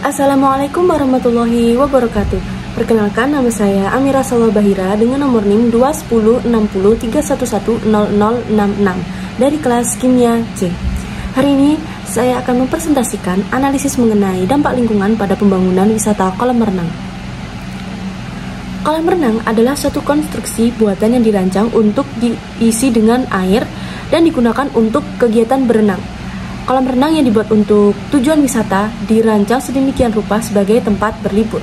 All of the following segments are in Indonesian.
Assalamualaikum warahmatullahi wabarakatuh. Perkenalkan, nama saya Amira Salwabahira dengan nomor NIM 2106031100066 dari kelas Kimia C. Hari ini saya akan mempresentasikan analisis mengenai dampak lingkungan pada pembangunan wisata kolam renang. Kolam renang adalah suatu konstruksi buatan yang dirancang untuk diisi dengan air dan digunakan untuk kegiatan berenang. Kolam renang yang dibuat untuk tujuan wisata dirancang sedemikian rupa sebagai tempat berlibur.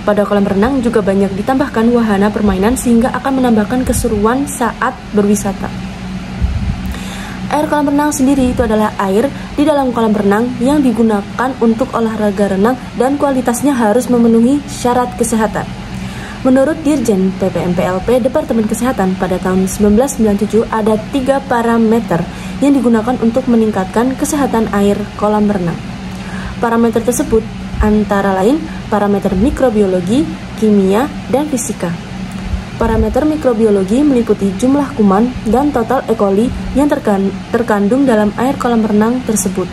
Pada kolam renang juga banyak ditambahkan wahana permainan sehingga akan menambahkan keseruan saat berwisata. Air kolam renang sendiri itu adalah air di dalam kolam renang yang digunakan untuk olahraga renang dan kualitasnya harus memenuhi syarat kesehatan. Menurut Dirjen PPMPLP Departemen Kesehatan pada tahun 1997 ada 3 parameter yang digunakan untuk meningkatkan kesehatan air kolam renang. Parameter tersebut antara lain parameter mikrobiologi, kimia, dan fisika. Parameter mikrobiologi meliputi jumlah kuman dan total E. coli yang terkandung dalam air kolam renang tersebut.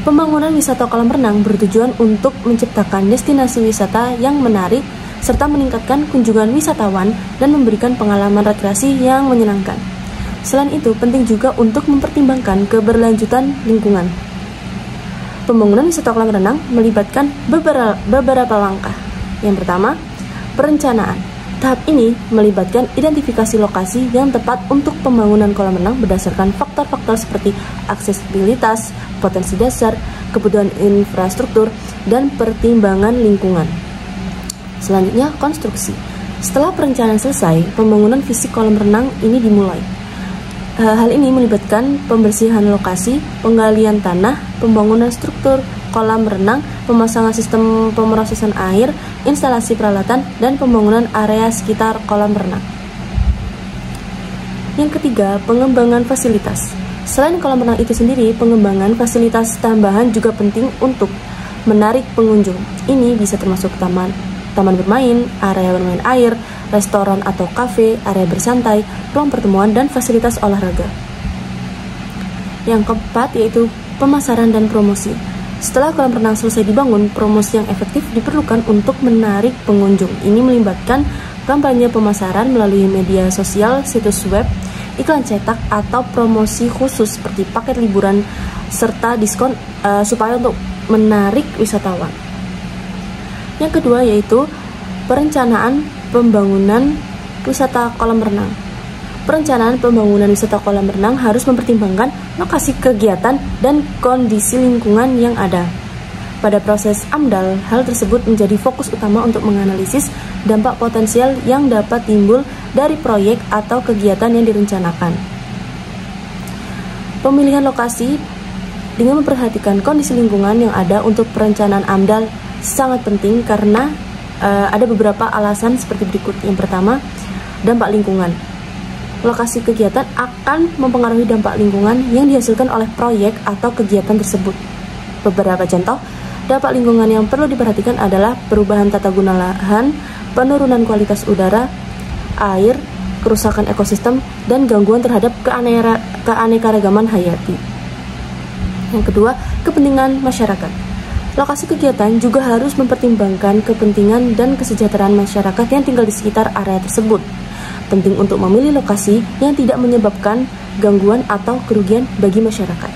Pembangunan wisata kolam renang bertujuan untuk menciptakan destinasi wisata yang menarik serta meningkatkan kunjungan wisatawan dan memberikan pengalaman rekreasi yang menyenangkan. Selain itu, penting juga untuk mempertimbangkan keberlanjutan lingkungan. Pembangunan wisata kolam renang melibatkan beberapa langkah. Yang pertama, perencanaan. Tahap ini melibatkan identifikasi lokasi yang tepat untuk pembangunan kolam renang berdasarkan faktor-faktor seperti aksesibilitas, potensi dasar, kebutuhan infrastruktur, dan pertimbangan lingkungan. Selanjutnya, konstruksi. Setelah perencanaan selesai, pembangunan fisik kolam renang ini dimulai. Hal ini melibatkan pembersihan lokasi, penggalian tanah, pembangunan struktur kolam renang, pemasangan sistem pemrosesan air, instalasi peralatan, dan pembangunan area sekitar kolam renang. Yang ketiga, pengembangan fasilitas. Selain kolam renang itu sendiri, pengembangan fasilitas tambahan juga penting untuk menarik pengunjung. Ini bisa termasuk taman bermain, area bermain air, restoran atau kafe, area bersantai, ruang pertemuan, dan fasilitas olahraga. Yang keempat yaitu pemasaran dan promosi. Setelah kolam renang selesai dibangun, promosi yang efektif diperlukan untuk menarik pengunjung. Ini melibatkan kampanye pemasaran melalui media sosial, situs web, iklan cetak, atau promosi khusus seperti paket liburan serta diskon supaya untuk menarik wisatawan. Yang kedua yaitu perencanaan pembangunan wisata kolam renang. Perencanaan pembangunan wisata kolam renang harus mempertimbangkan lokasi kegiatan dan kondisi lingkungan yang ada. Pada proses AMDAL, hal tersebut menjadi fokus utama untuk menganalisis dampak potensial yang dapat timbul dari proyek atau kegiatan yang direncanakan. Pemilihan lokasi dengan memperhatikan kondisi lingkungan yang ada untuk perencanaan AMDAL sangat penting karena ada beberapa alasan seperti berikut. Yang pertama, dampak lingkungan. Lokasi kegiatan akan mempengaruhi dampak lingkungan yang dihasilkan oleh proyek atau kegiatan tersebut. Beberapa contoh dampak lingkungan yang perlu diperhatikan adalah perubahan tata guna lahan, penurunan kualitas udara, air, kerusakan ekosistem, dan gangguan terhadap keanekaragaman hayati. Yang kedua, kepentingan masyarakat. Lokasi kegiatan juga harus mempertimbangkan kepentingan dan kesejahteraan masyarakat yang tinggal di sekitar area tersebut. Penting untuk memilih lokasi yang tidak menyebabkan gangguan atau kerugian bagi masyarakat.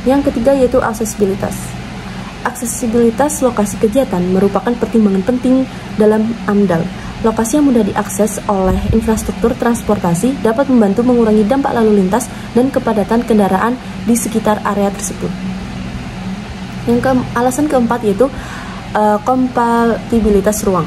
Yang ketiga yaitu aksesibilitas. Aksesibilitas lokasi kegiatan merupakan pertimbangan penting dalam AMDAL. Lokasi yang mudah diakses oleh infrastruktur transportasi dapat membantu mengurangi dampak lalu lintas dan kepadatan kendaraan di sekitar area tersebut. Alasan keempat yaitu kompatibilitas ruang,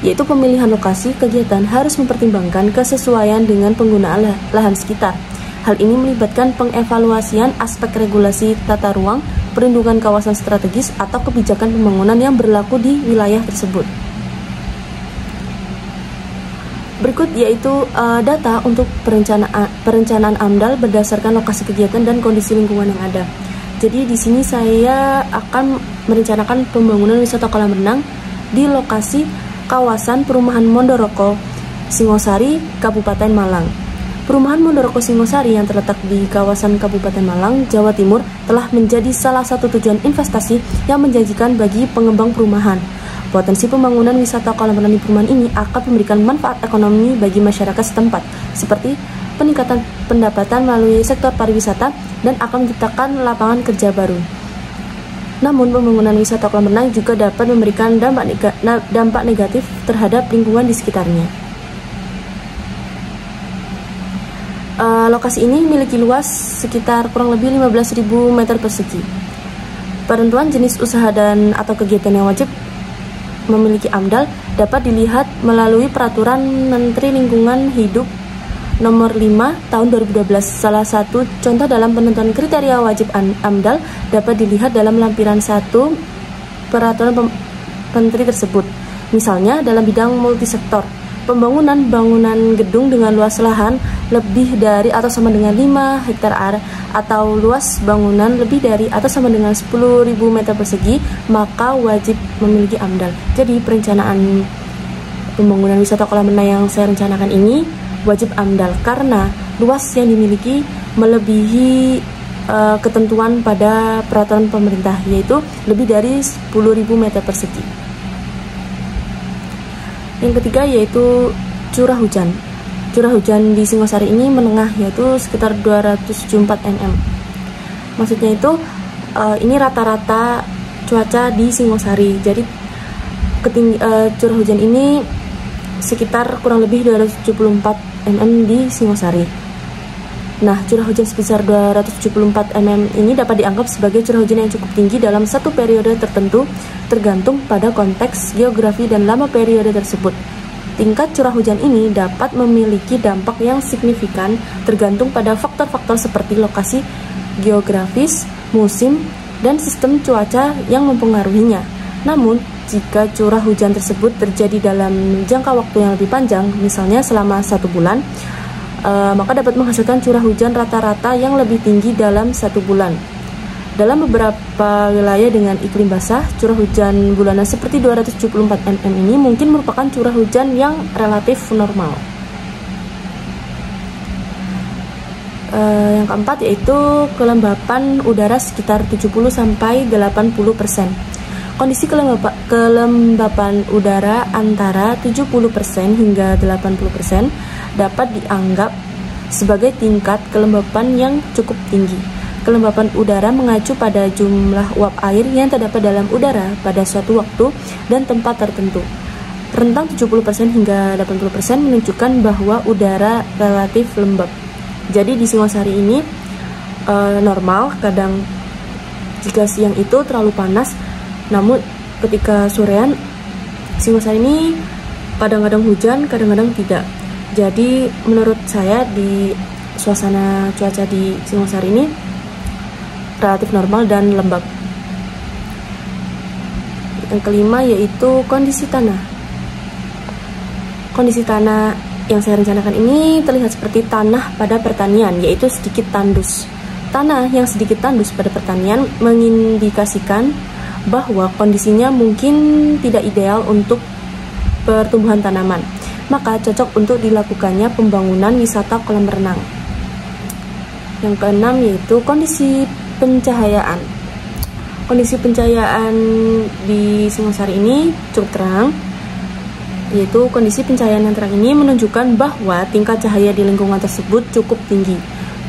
yaitu pemilihan lokasi kegiatan harus mempertimbangkan kesesuaian dengan penggunaan lahan sekitar. Hal ini melibatkan pengevaluasian aspek regulasi tata ruang, perlindungan kawasan strategis, atau kebijakan pembangunan yang berlaku di wilayah tersebut. Berikut yaitu data untuk perencanaan AMDAL berdasarkan lokasi kegiatan dan kondisi lingkungan yang ada. Jadi di sini saya akan merencanakan pembangunan wisata kolam renang di lokasi kawasan perumahan Mondoroko, Singosari, Kabupaten Malang. Perumahan Mondorogo Singosari yang terletak di kawasan Kabupaten Malang, Jawa Timur telah menjadi salah satu tujuan investasi yang menjanjikan bagi pengembang perumahan. Potensi pembangunan wisata kolam renang di perumahan ini akan memberikan manfaat ekonomi bagi masyarakat setempat, seperti peningkatan pendapatan melalui sektor pariwisata dan akan menciptakan lapangan kerja baru. Namun, pembangunan wisata kolam renang juga dapat memberikan dampak negatif terhadap lingkungan di sekitarnya. Lokasi ini memiliki luas sekitar kurang lebih 15.000 meter persegi. Penentuan jenis usaha dan atau kegiatan yang wajib memiliki AMDAL dapat dilihat melalui Peraturan Menteri Lingkungan Hidup Nomor 5 Tahun 2012. Salah satu contoh dalam penentuan kriteria wajib AMDAL dapat dilihat dalam lampiran 1 Peraturan Menteri tersebut. Misalnya dalam bidang multisektor, pembangunan bangunan gedung dengan luas lahan lebih dari atau sama dengan 5 hektar atau luas bangunan lebih dari atau sama dengan 10.000 meter persegi, maka wajib memiliki AMDAL. Jadi perencanaan pembangunan wisata kolam renang yang saya rencanakan ini wajib AMDAL karena luas yang dimiliki melebihi ketentuan pada peraturan pemerintah, yaitu lebih dari 10.000 meter persegi. Yang ketiga yaitu curah hujan. Curah hujan di Singosari ini menengah, yaitu sekitar 274 mm. Maksudnya itu ini rata-rata cuaca di Singosari. Jadi curah hujan ini sekitar kurang lebih 274 mm di Singosari. Nah, curah hujan sebesar 274 mm ini dapat dianggap sebagai curah hujan yang cukup tinggi dalam satu periode tertentu, tergantung pada konteks geografi dan lama periode tersebut. Tingkat curah hujan ini dapat memiliki dampak yang signifikan tergantung pada faktor-faktor seperti lokasi geografis, musim, dan sistem cuaca yang mempengaruhinya. Namun, jika curah hujan tersebut terjadi dalam jangka waktu yang lebih panjang, misalnya selama 1 bulan, maka dapat menghasilkan curah hujan rata-rata yang lebih tinggi dalam 1 bulan. Dalam beberapa wilayah dengan iklim basah, curah hujan bulanan seperti 274 mm ini mungkin merupakan curah hujan yang relatif normal. Yang keempat yaitu kelembapan udara sekitar 70-80%. Kondisi kelembapan udara antara 70% hingga 80% dapat dianggap sebagai tingkat kelembapan yang cukup tinggi. Kelembapan udara mengacu pada jumlah uap air yang terdapat dalam udara pada suatu waktu dan tempat tertentu. Rentang 70% hingga 80% menunjukkan bahwa udara relatif lembab. Jadi di Singosari ini normal, kadang jika siang itu terlalu panas, namun ketika sorean Singosari ini kadang-kadang hujan, kadang-kadang tidak. Jadi menurut saya di suasana cuaca di Singosari ini relatif normal dan lembab. Yang kelima yaitu kondisi tanah. Kondisi tanah yang saya rencanakan ini terlihat seperti tanah pada pertanian, yaitu sedikit tandus. Tanah yang sedikit tandus pada pertanian mengindikasikan bahwa kondisinya mungkin tidak ideal untuk pertumbuhan tanaman, maka cocok untuk dilakukannya pembangunan wisata kolam renang. Yang keenam yaitu kondisi pencahayaan. Kondisi pencahayaan di Singosari ini cukup terang, yaitu kondisi pencahayaan yang terang ini menunjukkan bahwa tingkat cahaya di lingkungan tersebut cukup tinggi.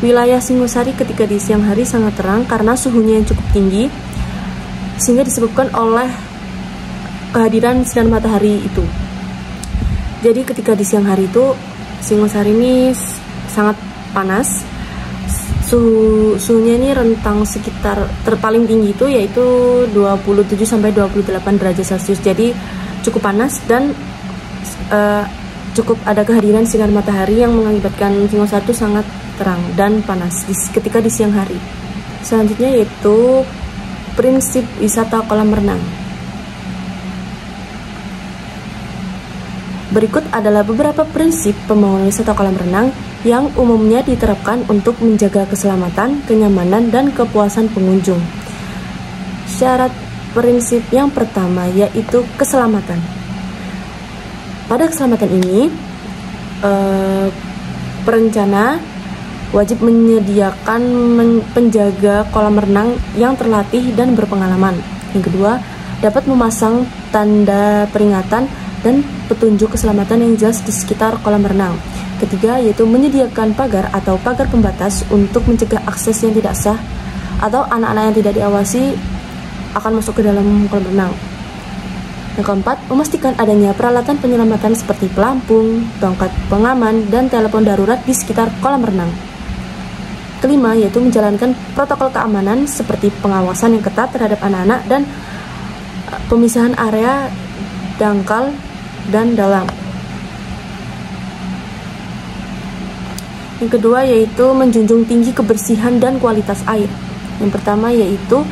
Wilayah Singosari ketika di siang hari sangat terang karena suhunya yang cukup tinggi, sehingga disebabkan oleh kehadiran sinar matahari itu. Jadi ketika di siang hari itu Singosari ini sangat panas. Suhunya ini rentang sekitar terpaling tinggi itu yaitu 27 sampai 28 derajat Celcius. Jadi cukup panas dan cukup ada kehadiran sinar matahari yang mengakibatkan Singosari itu sangat terang dan panas ketika di siang hari. Selanjutnya yaitu prinsip wisata kolam renang. Berikut adalah beberapa prinsip pembangunan wisata kolam renang yang umumnya diterapkan untuk menjaga keselamatan, kenyamanan, dan kepuasan pengunjung. Syarat prinsip yang pertama yaitu keselamatan. Pada keselamatan ini, perencana wajib menyediakan penjaga kolam renang yang terlatih dan berpengalaman. Yang kedua, dapat memasang tanda peringatan dan petunjuk keselamatan yang jelas di sekitar kolam renang. Ketiga, yaitu menyediakan pagar atau pagar pembatas untuk mencegah akses yang tidak sah atau anak-anak yang tidak diawasi akan masuk ke dalam kolam renang. Yang keempat, memastikan adanya peralatan penyelamatan seperti pelampung, tongkat pengaman, dan telepon darurat di sekitar kolam renang. Kelima, yaitu menjalankan protokol keamanan seperti pengawasan yang ketat terhadap anak-anak dan pemisahan area dangkal dan dalam. Yang kedua, yaitu menjunjung tinggi kebersihan dan kualitas air. Yang pertama, yaitu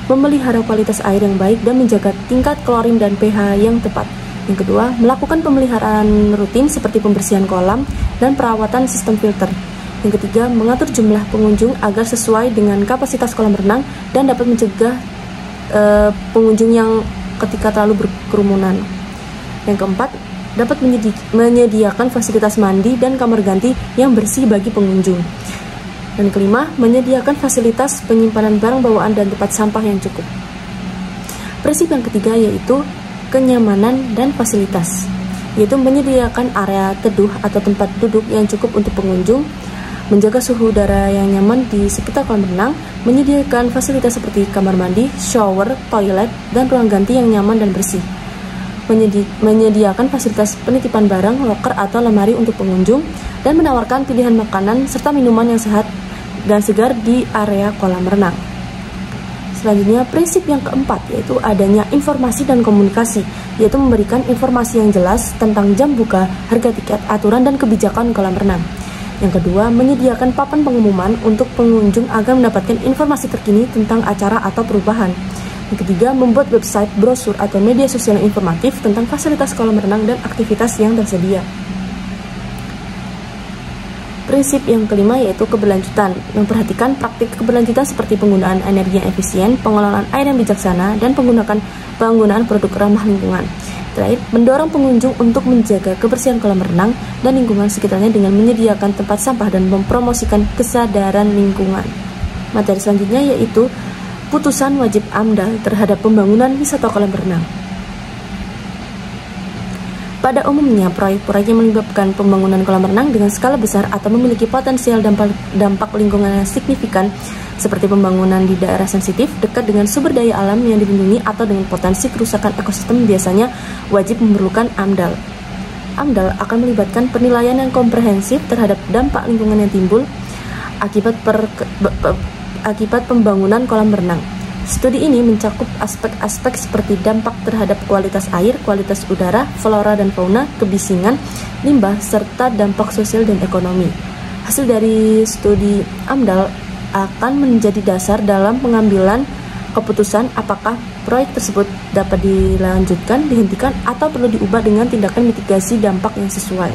memelihara kualitas air yang baik dan menjaga tingkat klorin dan pH yang tepat. Yang kedua, melakukan pemeliharaan rutin seperti pembersihan kolam dan perawatan sistem filter. Yang ketiga, mengatur jumlah pengunjung agar sesuai dengan kapasitas kolam renang dan dapat mencegah pengunjung yang ketika terlalu berkerumunan. Yang keempat, dapat menyediakan fasilitas mandi dan kamar ganti yang bersih bagi pengunjung. Dan kelima, menyediakan fasilitas penyimpanan barang bawaan dan tempat sampah yang cukup. Prinsip yang ketiga yaitu kenyamanan dan fasilitas, yaitu menyediakan area teduh atau tempat duduk yang cukup untuk pengunjung, menjaga suhu udara yang nyaman di sekitar kolam renang, menyediakan fasilitas seperti kamar mandi, shower, toilet, dan ruang ganti yang nyaman dan bersih, menyediakan fasilitas penitipan barang, loker atau lemari untuk pengunjung, dan menawarkan pilihan makanan serta minuman yang sehat dan segar di area kolam renang. Selanjutnya, prinsip yang keempat yaitu adanya informasi dan komunikasi, yaitu memberikan informasi yang jelas tentang jam buka, harga tiket, aturan, dan kebijakan kolam renang. Yang kedua, menyediakan papan pengumuman untuk pengunjung agar mendapatkan informasi terkini tentang acara atau perubahan. Yang ketiga, membuat website, brosur, atau media sosial yang informatif tentang fasilitas kolam renang dan aktivitas yang tersedia. Prinsip yang kelima yaitu keberlanjutan, memperhatikan praktik keberlanjutan seperti penggunaan energi yang efisien, pengelolaan air yang bijaksana, dan penggunaan produk ramah lingkungan. Terakhir, mendorong pengunjung untuk menjaga kebersihan kolam renang dan lingkungan sekitarnya dengan menyediakan tempat sampah dan mempromosikan kesadaran lingkungan. Materi selanjutnya yaitu putusan wajib AMDAL terhadap pembangunan wisata kolam renang. Pada umumnya, proyek-proyek yang melibatkan pembangunan kolam renang dengan skala besar atau memiliki potensial dampak lingkungan yang signifikan, seperti pembangunan di daerah sensitif, dekat dengan sumber daya alam yang dilindungi, atau dengan potensi kerusakan ekosistem, biasanya wajib memerlukan AMDAL. AMDAL akan melibatkan penilaian yang komprehensif terhadap dampak lingkungan yang timbul akibat pembangunan kolam renang. Studi ini mencakup aspek-aspek seperti dampak terhadap kualitas air, kualitas udara, flora dan fauna, kebisingan, limbah, serta dampak sosial dan ekonomi. Hasil dari studi AMDAL akan menjadi dasar dalam pengambilan keputusan apakah proyek tersebut dapat dilanjutkan, dihentikan, atau perlu diubah dengan tindakan mitigasi dampak yang sesuai.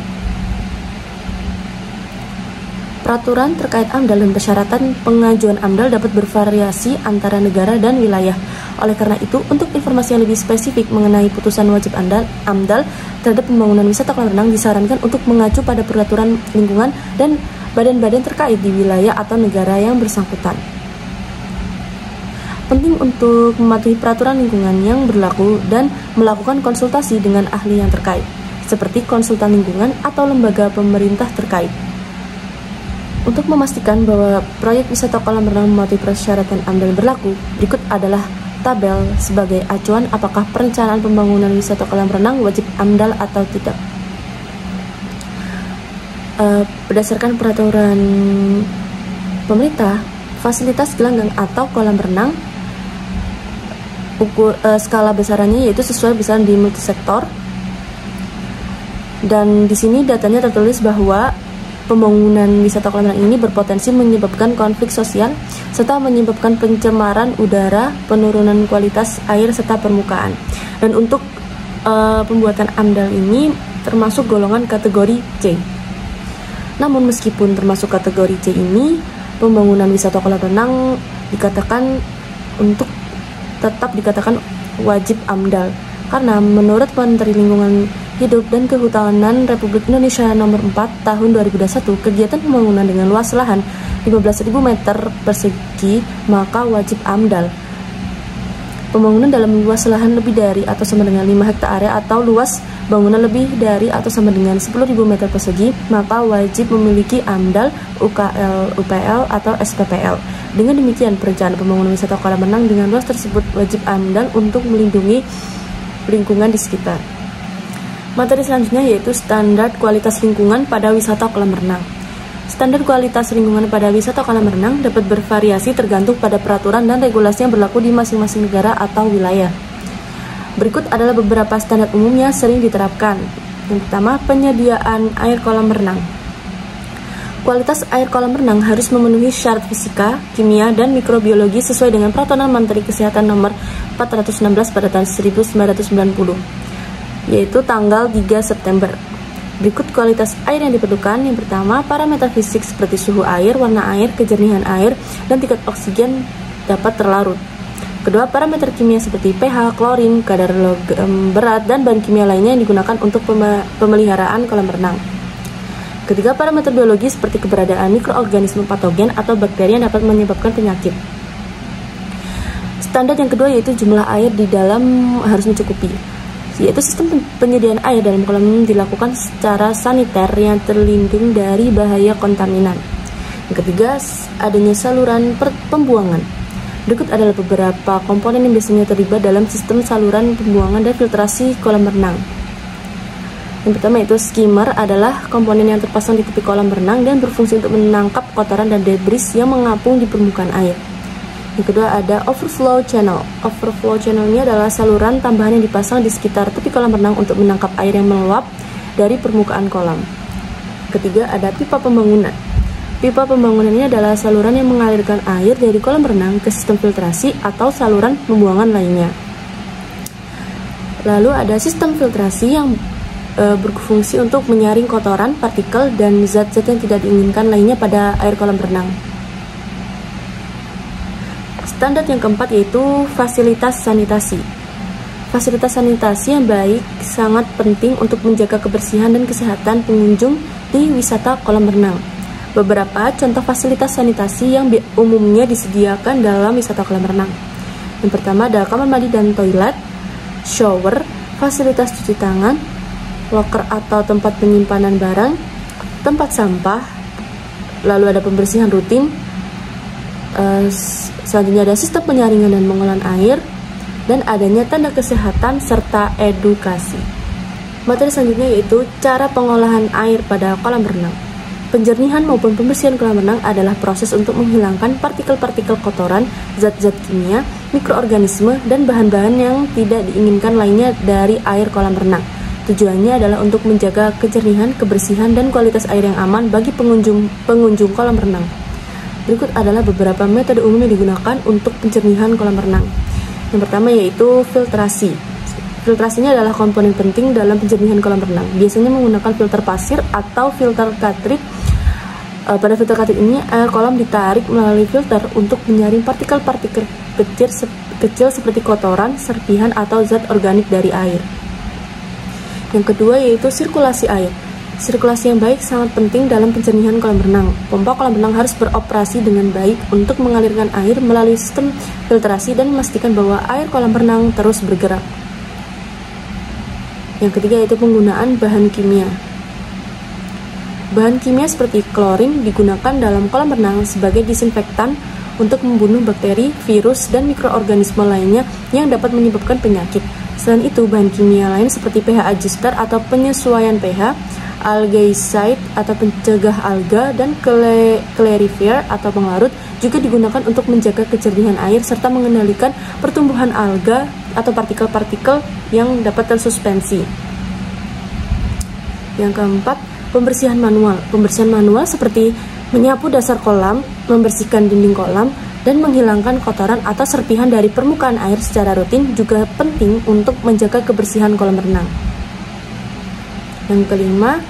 Peraturan terkait AMDAL dan persyaratan pengajuan AMDAL dapat bervariasi antara negara dan wilayah. Oleh karena itu, untuk informasi yang lebih spesifik mengenai putusan wajib AMDAL terhadap pembangunan wisata kolam renang disarankan untuk mengacu pada peraturan lingkungan dan badan-badan terkait di wilayah atau negara yang bersangkutan. Penting untuk mematuhi peraturan lingkungan yang berlaku dan melakukan konsultasi dengan ahli yang terkait, seperti konsultan lingkungan atau lembaga pemerintah terkait. Untuk memastikan bahwa proyek wisata kolam renang mematuhi persyaratan AMDAL berlaku, berikut adalah tabel sebagai acuan apakah perencanaan pembangunan wisata kolam renang wajib AMDAL atau tidak. Berdasarkan peraturan pemerintah, fasilitas gelanggang atau kolam renang skala besarannya yaitu sesuai besaran di multisektor. Dan di sini datanya tertulis bahwa pembangunan wisata kolam renang ini berpotensi menyebabkan konflik sosial serta menyebabkan pencemaran udara, penurunan kualitas air serta permukaan. Dan untuk pembuatan AMDAL ini termasuk golongan kategori C. Namun meskipun termasuk kategori C ini, pembangunan wisata kolam renang tetap dikatakan wajib AMDAL karena menurut Menteri Lingkungan Hidup dan Kehutanan Republik Indonesia Nomor 4 Tahun 2021, kegiatan pembangunan dengan luas lahan 15.000 meter persegi maka wajib AMDAL. Pembangunan dalam luas lahan lebih dari atau sama dengan 5 hektar area atau luas bangunan lebih dari atau sama dengan 10.000 meter persegi maka wajib memiliki AMDAL, UKL, UPL atau SPPL. Dengan demikian, perencanaan pembangunan wisata kolam renang dengan luas tersebut wajib AMDAL untuk melindungi lingkungan di sekitar. Materi selanjutnya yaitu standar kualitas lingkungan pada wisata kolam renang. Standar kualitas lingkungan pada wisata kolam renang dapat bervariasi tergantung pada peraturan dan regulasi yang berlaku di masing-masing negara atau wilayah. Berikut adalah beberapa standar umum yang sering diterapkan. Yang pertama, penyediaan air kolam renang. Kualitas air kolam renang harus memenuhi syarat fisika, kimia, dan mikrobiologi sesuai dengan Peraturan Menteri Kesehatan Nomor 416 pada tahun 1990. Yaitu tanggal 3 September. Berikut kualitas air yang diperlukan. Yang pertama, parameter fisik seperti suhu air, warna air, kejernihan air, dan tingkat oksigen dapat terlarut. Kedua, parameter kimia seperti pH, klorin, kadar logam berat, dan bahan kimia lainnya yang digunakan untuk pemeliharaan kolam renang. Ketiga, parameter biologi seperti keberadaan mikroorganisme patogen atau bakteri yang dapat menyebabkan penyakit. Standar yang kedua yaitu jumlah air di dalam harus mencukupi, yaitu sistem penyediaan air dalam kolam dilakukan secara saniter yang terlindung dari bahaya kontaminan. Yang ketiga, adanya saluran pembuangan. Berikut adalah beberapa komponen yang biasanya terlibat dalam sistem saluran pembuangan dan filtrasi kolam renang. Yang pertama yaitu skimmer adalah komponen yang terpasang di tepi kolam renang dan berfungsi untuk menangkap kotoran dan debris yang mengapung di permukaan air. Yang kedua ada overflow channel. Overflow channel ini adalah saluran tambahan yang dipasang di sekitar tepi kolam renang untuk menangkap air yang meluap dari permukaan kolam. Ketiga ada pipa pembangunan. Pipa pembangunan ini adalah saluran yang mengalirkan air dari kolam renang ke sistem filtrasi atau saluran pembuangan lainnya. Lalu ada sistem filtrasi yang berfungsi untuk menyaring kotoran, partikel, dan zat-zat yang tidak diinginkan lainnya pada air kolam renang. Standar yang keempat yaitu fasilitas sanitasi. Fasilitas sanitasi yang baik sangat penting untuk menjaga kebersihan dan kesehatan pengunjung di wisata kolam renang. Beberapa contoh fasilitas sanitasi yang umumnya disediakan dalam wisata kolam renang. Yang pertama ada kamar mandi dan toilet, shower, fasilitas cuci tangan, loker atau tempat penyimpanan barang, tempat sampah, lalu ada pembersihan rutin. Selanjutnya ada sistem penyaringan dan pengolahan air, dan adanya tanda kesehatan serta edukasi. Materi selanjutnya yaitu cara pengolahan air pada kolam renang. Penjernihan maupun pembersihan kolam renang adalah proses untuk menghilangkan partikel-partikel kotoran, zat-zat kimia, mikroorganisme, dan bahan-bahan yang tidak diinginkan lainnya dari air kolam renang. Tujuannya adalah untuk menjaga kejernihan, kebersihan, dan kualitas air yang aman bagi pengunjung kolam renang. Berikut adalah beberapa metode umum yang digunakan untuk penjernihan kolam renang. Yang pertama yaitu filtrasi. Filtrasi ini adalah komponen penting dalam penjernihan kolam renang. Biasanya menggunakan filter pasir atau filter katrit. Pada filter katrit ini, air kolam ditarik melalui filter untuk menyaring partikel-partikel kecil seperti kotoran, serpihan, atau zat organik dari air. Yang kedua yaitu sirkulasi air. Sirkulasi yang baik sangat penting dalam penjernihan kolam renang. Pompa kolam renang harus beroperasi dengan baik untuk mengalirkan air melalui sistem filtrasi dan memastikan bahwa air kolam renang terus bergerak. Yang ketiga yaitu penggunaan bahan kimia. Bahan kimia seperti klorin digunakan dalam kolam renang sebagai disinfektan untuk membunuh bakteri, virus, dan mikroorganisme lainnya yang dapat menyebabkan penyakit. Selain itu, bahan kimia lain seperti pH adjuster atau penyesuaian pH, algaecide atau pencegah alga, dan clarifier atau penglarut juga digunakan untuk menjaga kejernihan air serta mengendalikan pertumbuhan alga atau partikel-partikel yang dapat tersuspensi. Yang keempat, pembersihan manual. Pembersihan manual seperti menyapu dasar kolam, membersihkan dinding kolam, dan menghilangkan kotoran atau serpihan dari permukaan air secara rutin juga penting untuk menjaga kebersihan kolam renang. Yang kelima,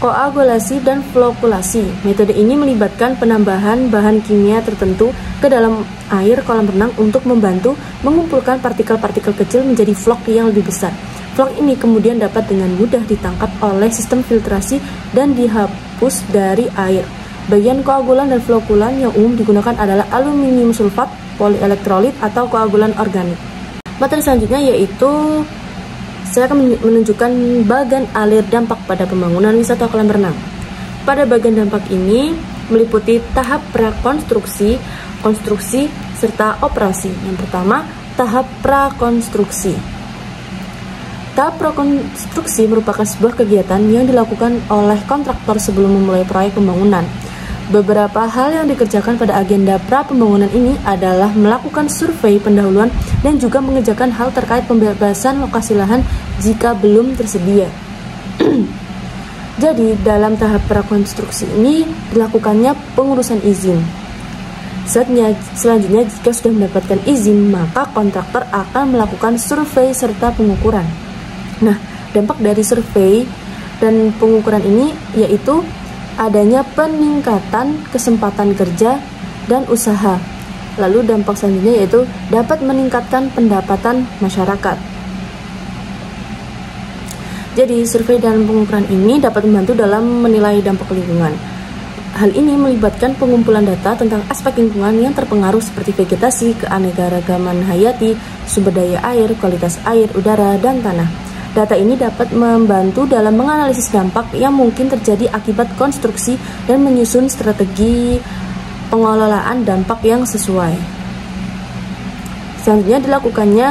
koagulasi dan flokulasi. Metode ini melibatkan penambahan bahan kimia tertentu ke dalam air kolam renang untuk membantu mengumpulkan partikel-partikel kecil menjadi flok yang lebih besar. Flok ini kemudian dapat dengan mudah ditangkap oleh sistem filtrasi dan dihapus dari air. Bagian koagulan dan flokulan yang umum digunakan adalah aluminium sulfat, polielektrolit, atau koagulan organik. Materi selanjutnya yaitu saya akan menunjukkan bagan alir dampak pada pembangunan wisata kolam renang. Pada bagian dampak ini meliputi tahap prakonstruksi, konstruksi, serta operasi. Yang pertama, tahap prakonstruksi. Tahap prakonstruksi merupakan sebuah kegiatan yang dilakukan oleh kontraktor sebelum memulai proyek pembangunan. Beberapa hal yang dikerjakan pada agenda pra-pembangunan ini adalah melakukan survei pendahuluan dan juga mengerjakan hal terkait pembebasan lokasi lahan jika belum tersedia. Jadi, dalam tahap prakonstruksi ini dilakukannya pengurusan izin. Selanjutnya, jika sudah mendapatkan izin, maka kontraktor akan melakukan survei serta pengukuran. Nah, dampak dari survei dan pengukuran ini yaitu adanya peningkatan kesempatan kerja dan usaha. Lalu dampak selanjutnya yaitu dapat meningkatkan pendapatan masyarakat. Jadi survei dan pengukuran ini dapat membantu dalam menilai dampak lingkungan. Hal ini melibatkan pengumpulan data tentang aspek lingkungan yang terpengaruh seperti vegetasi, keanekaragaman hayati, sumber daya air, kualitas air, udara, dan tanah. Data ini dapat membantu dalam menganalisis dampak yang mungkin terjadi akibat konstruksi dan menyusun strategi pengelolaan dampak yang sesuai. Selanjutnya dilakukannya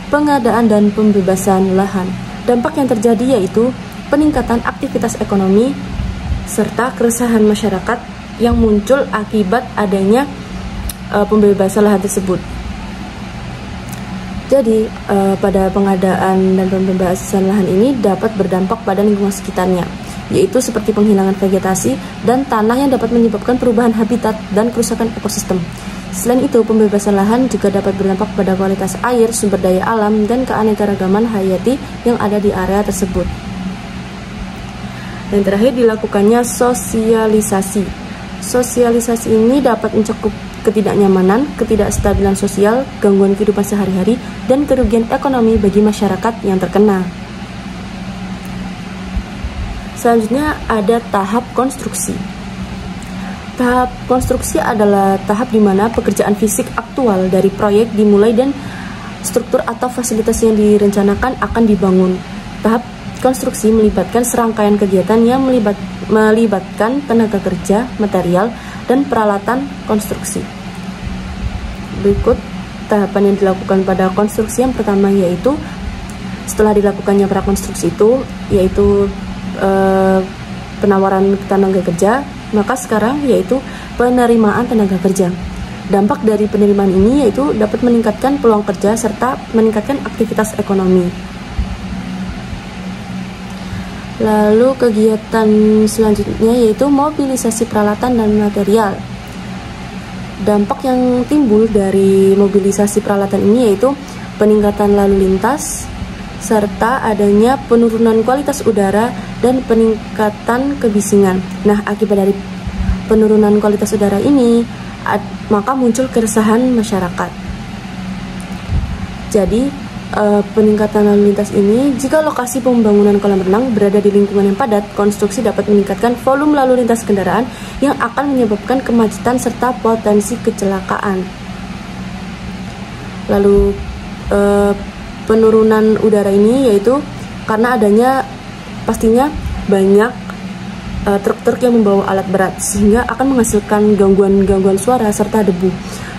pengadaan dan pembebasan lahan. Dampak yang terjadi yaitu peningkatan aktivitas ekonomi serta keresahan masyarakat yang muncul akibat adanya pembebasan lahan tersebut. Jadi, pada pengadaan dan pembebasan lahan ini dapat berdampak pada lingkungan sekitarnya, yaitu seperti penghilangan vegetasi dan tanah yang dapat menyebabkan perubahan habitat dan kerusakan ekosistem. Selain itu, pembebasan lahan juga dapat berdampak pada kualitas air, sumber daya alam, dan keanekaragaman hayati yang ada di area tersebut. Dan terakhir, dilakukannya sosialisasi. Sosialisasi ini dapat mencakup ketidaknyamanan, ketidakstabilan sosial, gangguan kehidupan sehari-hari, dan kerugian ekonomi bagi masyarakat yang terkena. Selanjutnya ada tahap konstruksi. Tahap konstruksi adalah tahap di mana pekerjaan fisik aktual dari proyek dimulai dan struktur atau fasilitas yang direncanakan akan dibangun. Tahap konstruksi melibatkan serangkaian kegiatan yang melibatkan tenaga kerja, material, dan peralatan konstruksi. Berikut tahapan yang dilakukan pada konstruksi. Yang pertama yaitu setelah dilakukannya prakonstruksi itu yaitu penawaran tenaga kerja, maka sekarang yaitu penerimaan tenaga kerja. Dampak dari penerimaan ini yaitu dapat meningkatkan peluang kerja serta meningkatkan aktivitas ekonomi. Lalu kegiatan selanjutnya yaitu mobilisasi peralatan dan material. Dampak yang timbul dari mobilisasi peralatan ini yaitu peningkatan lalu lintas, serta adanya penurunan kualitas udara dan peningkatan kebisingan. Nah, akibat dari penurunan kualitas udara ini, maka muncul keresahan masyarakat. Jadi, peningkatan lalu lintas ini, jika lokasi pembangunan kolam renang berada di lingkungan yang padat, konstruksi dapat meningkatkan volume lalu lintas kendaraan yang akan menyebabkan kemacetan serta potensi kecelakaan. Lalu penurunan udara ini yaitu karena adanya pastinya banyak truk-truk yang membawa alat berat sehingga akan menghasilkan gangguan suara serta debu.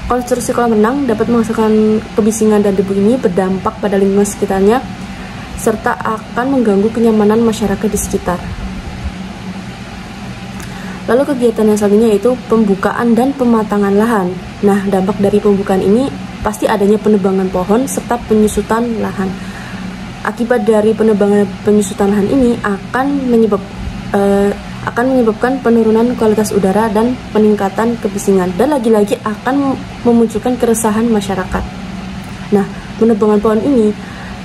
Konstruksi kolam renang dapat menghasilkan kebisingan dan debu ini berdampak pada lingkungan sekitarnya serta akan mengganggu kenyamanan masyarakat di sekitar. Lalu kegiatan yang selanjutnya yaitu pembukaan dan pematangan lahan. Nah, dampak dari pembukaan ini pasti adanya penebangan pohon serta penyusutan lahan. Akibat dari penebangan penyusutan lahan ini akan menyebabkan penurunan kualitas udara dan peningkatan kebisingan, dan lagi-lagi akan memunculkan keresahan masyarakat. Nah, penebangan pohon ini,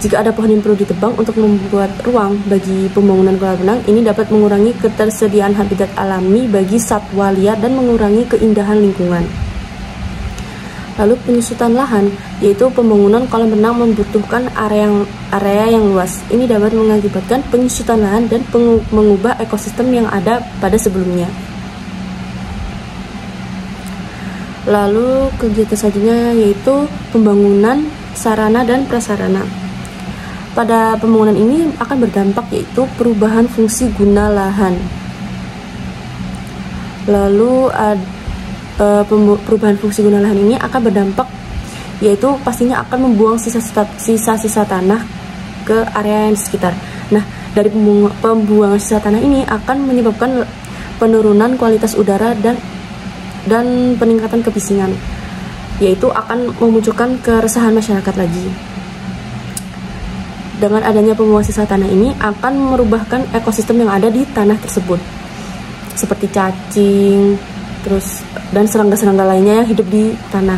jika ada pohon yang perlu ditebang untuk membuat ruang bagi pembangunan kolam renang, ini dapat mengurangi ketersediaan habitat alami bagi satwa liar dan mengurangi keindahan lingkungan. Lalu penyusutan lahan, yaitu pembangunan kolam renang membutuhkan area yang luas. Ini dapat mengakibatkan penyusutan lahan dan mengubah ekosistem yang ada pada sebelumnya. Lalu kegiatan selanjutnya yaitu pembangunan sarana dan prasarana. Pada pembangunan ini akan berdampak yaitu perubahan fungsi guna lahan. Lalu perubahan fungsi guna lahan ini akan berdampak yaitu pastinya akan membuang sisa-sisa tanah ke area yang di sekitar. Nah, dari pembuangan sisa tanah ini akan menyebabkan penurunan kualitas udara dan peningkatan kebisingan, yaitu akan memunculkan keresahan masyarakat lagi. Dengan adanya pembuangan sisa tanah ini akan merubahkan ekosistem yang ada di tanah tersebut, seperti cacing, dan serangga-serangga lainnya yang hidup di tanah.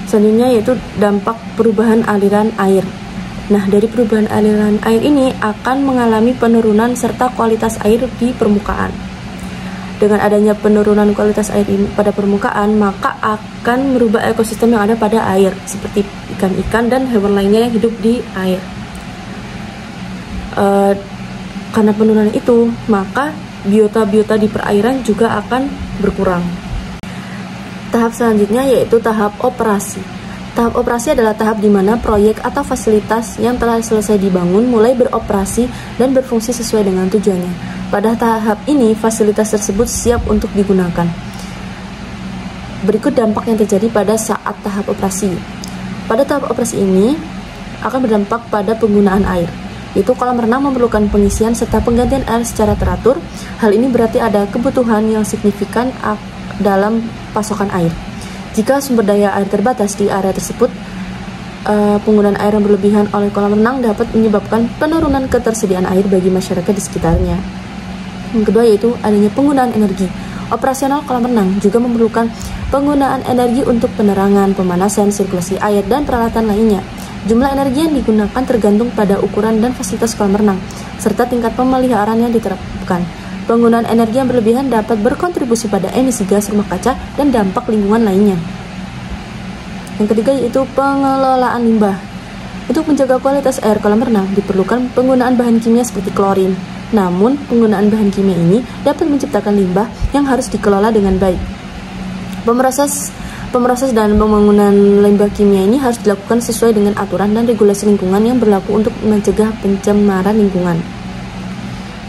Selanjutnya yaitu dampak perubahan aliran air. Nah, dari perubahan aliran air ini akan mengalami penurunan serta kualitas air di permukaan. Dengan adanya penurunan kualitas air ini pada permukaan, maka akan merubah ekosistem yang ada pada air, seperti ikan-ikan dan hewan lainnya yang hidup di air. Karena penurunan itu, maka biota-biota di perairan juga akan berkurang. Tahap selanjutnya yaitu tahap operasi. Tahap operasi adalah tahap di mana proyek atau fasilitas yang telah selesai dibangun mulai beroperasi dan berfungsi sesuai dengan tujuannya. Pada tahap ini, fasilitas tersebut siap untuk digunakan. Berikut dampak yang terjadi pada saat tahap operasi. Pada tahap operasi ini akan berdampak pada penggunaan air. Itu kolam renang memerlukan pengisian serta penggantian air secara teratur. Hal ini berarti ada kebutuhan yang signifikan dalam pasokan air. Jika sumber daya air terbatas di area tersebut, penggunaan air yang berlebihan oleh kolam renang dapat menyebabkan penurunan ketersediaan air bagi masyarakat di sekitarnya. Yang kedua yaitu adanya penggunaan energi. Operasional kolam renang juga memerlukan penggunaan energi untuk penerangan, pemanasan, sirkulasi air, dan peralatan lainnya. Jumlah energi yang digunakan tergantung pada ukuran dan fasilitas kolam renang, serta tingkat pemeliharaan yang diterapkan. Penggunaan energi yang berlebihan dapat berkontribusi pada emisi gas rumah kaca dan dampak lingkungan lainnya. Yang ketiga yaitu pengelolaan limbah. Untuk menjaga kualitas air kolam renang diperlukan penggunaan bahan kimia seperti klorin. Namun, penggunaan bahan kimia ini dapat menciptakan limbah yang harus dikelola dengan baik. Pemroses dan pembangunan limbah kimia ini harus dilakukan sesuai dengan aturan dan regulasi lingkungan yang berlaku untuk mencegah pencemaran lingkungan.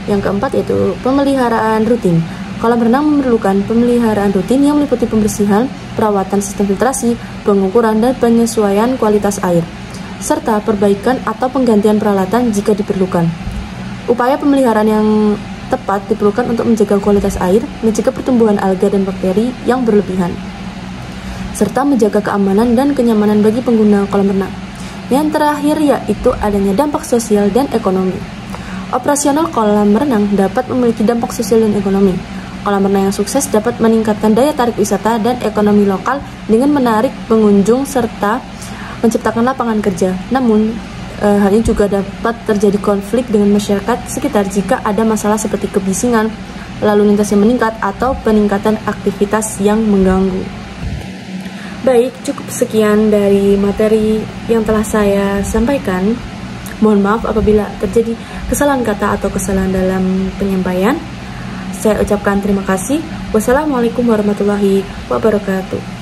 Yang keempat yaitu pemeliharaan rutin. Kolam renang memerlukan pemeliharaan rutin yang meliputi pembersihan, perawatan sistem filtrasi, pengukuran dan penyesuaian kualitas air, serta perbaikan atau penggantian peralatan jika diperlukan. Upaya pemeliharaan yang tepat diperlukan untuk menjaga kualitas air, mencegah pertumbuhan alga dan bakteri yang berlebihan, serta menjaga keamanan dan kenyamanan bagi pengguna kolam renang. Yang terakhir yaitu adanya dampak sosial dan ekonomi. Operasional kolam renang dapat memiliki dampak sosial dan ekonomi. Kolam renang yang sukses dapat meningkatkan daya tarik wisata dan ekonomi lokal dengan menarik pengunjung serta menciptakan lapangan kerja. Namun, hal ini juga dapat terjadi konflik dengan masyarakat sekitar jika ada masalah seperti kebisingan, lalu lintas yang meningkat, atau peningkatan aktivitas yang mengganggu. Baik, cukup sekian dari materi yang telah saya sampaikan. Mohon maaf apabila terjadi kesalahan kata atau kesalahan dalam penyampaian. Saya ucapkan terima kasih. Wassalamualaikum warahmatullahi wabarakatuh.